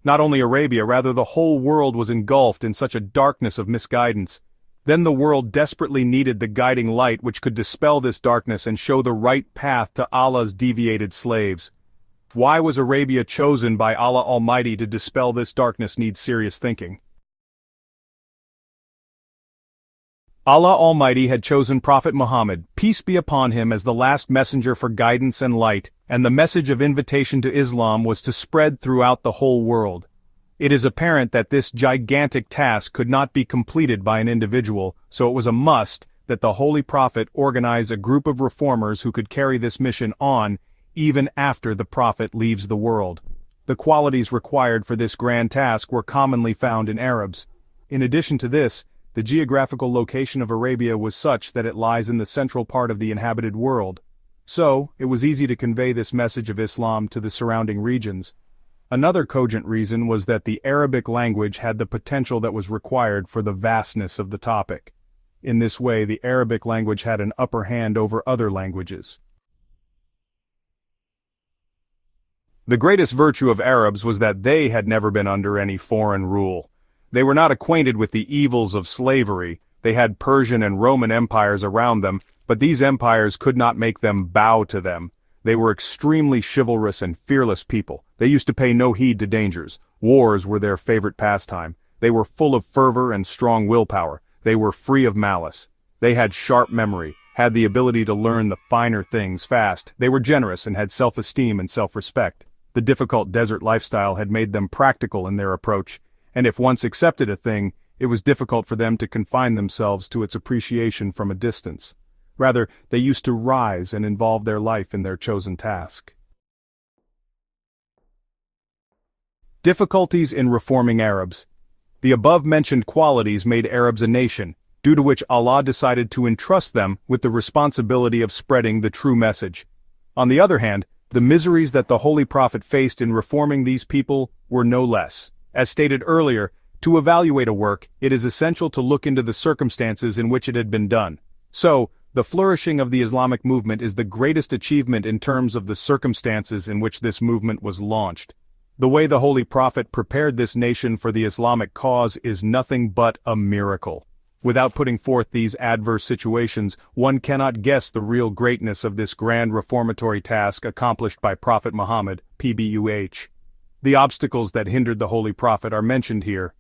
Not only Arabia, rather the whole world was engulfed in such a darkness of misguidance. Then the world desperately needed the guiding light which could dispel this darkness and show the right path to Allah's deviated slaves. Why was Arabia chosen by Allah Almighty to dispel this darkness needs serious thinking. Allah Almighty had chosen Prophet Muhammad, peace be upon him, as the last messenger for guidance and light, and the message of invitation to Islam was to spread throughout the whole world. It is apparent that this gigantic task could not be completed by an individual, so it was a must that the Holy Prophet organize a group of reformers who could carry this mission on, even after the Prophet leaves the world. The qualities required for this grand task were commonly found in Arabs. In addition to this, the geographical location of Arabia was such that it lies in the central part of the inhabited world. So, it was easy to convey this message of Islam to the surrounding regions. Another cogent reason was that the Arabic language had the potential that was required for the vastness of the topic. In this way, the Arabic language had an upper hand over other languages. The greatest virtue of Arabs was that they had never been under any foreign rule. They were not acquainted with the evils of slavery. They had Persian and Roman empires around them, but these empires could not make them bow to them. They were extremely chivalrous and fearless people. They used to pay no heed to dangers. Wars were their favorite pastime. They were full of fervor and strong willpower. They were free of malice. They had sharp memory, had the ability to learn the finer things fast. They were generous and had self-esteem and self-respect. The difficult desert lifestyle had made them practical in their approach, and if once accepted a thing, it was difficult for them to confine themselves to its appreciation from a distance. Rather, they used to rise and involve their life in their chosen task. Difficulties in reforming Arabs. The above-mentioned qualities made Arabs a nation, due to which Allah decided to entrust them with the responsibility of spreading the true message. On the other hand, the miseries that the Holy Prophet faced in reforming these people were no less. As stated earlier, to evaluate a work, it is essential to look into the circumstances in which it had been done. So, the flourishing of the Islamic movement is the greatest achievement in terms of the circumstances in which this movement was launched. The way the Holy Prophet prepared this nation for the Islamic cause is nothing but a miracle. Without putting forth these adverse situations, one cannot guess the real greatness of this grand reformatory task accomplished by Prophet Muhammad, PBUH. The obstacles that hindered the Holy Prophet are mentioned here.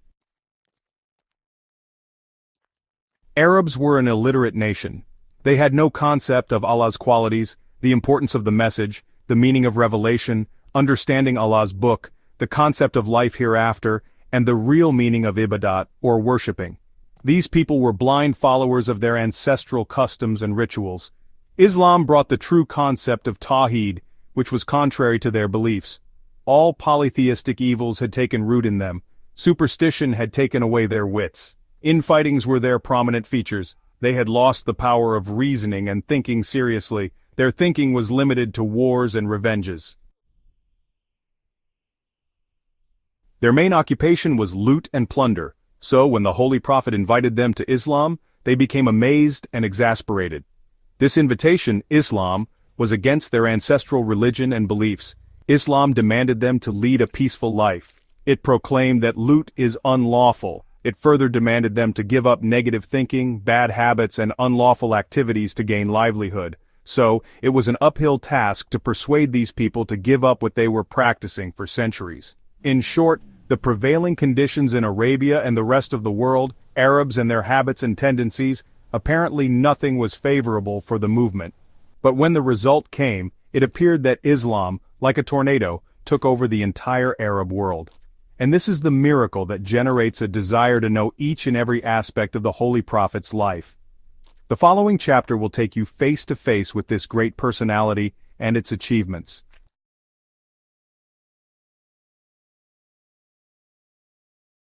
Arabs were an illiterate nation. They had no concept of Allah's qualities, the importance of the message, the meaning of revelation, understanding Allah's book, the concept of life hereafter, and the real meaning of ibadat, or worshipping. These people were blind followers of their ancestral customs and rituals. Islam brought the true concept of Tawheed, which was contrary to their beliefs. All polytheistic evils had taken root in them. Superstition had taken away their wits. Infightings were their prominent features. They had lost the power of reasoning and thinking seriously. Their thinking was limited to wars and revenges. Their main occupation was loot and plunder. So when the Holy Prophet invited them to Islam, they became amazed and exasperated. This invitation, Islam, was against their ancestral religion and beliefs. Islam demanded them to lead a peaceful life. It proclaimed that loot is unlawful. It further demanded them to give up negative thinking, bad habits, and unlawful activities to gain livelihood. So, it was an uphill task to persuade these people to give up what they were practicing for centuries. In short, the prevailing conditions in Arabia and the rest of the world, Arabs and their habits and tendencies, apparently nothing was favorable for the movement. But when the result came, it appeared that Islam, like a tornado, took over the entire Arab world. And this is the miracle that generates a desire to know each and every aspect of the Holy Prophet's life. The following chapter will take you face to face with this great personality and its achievements.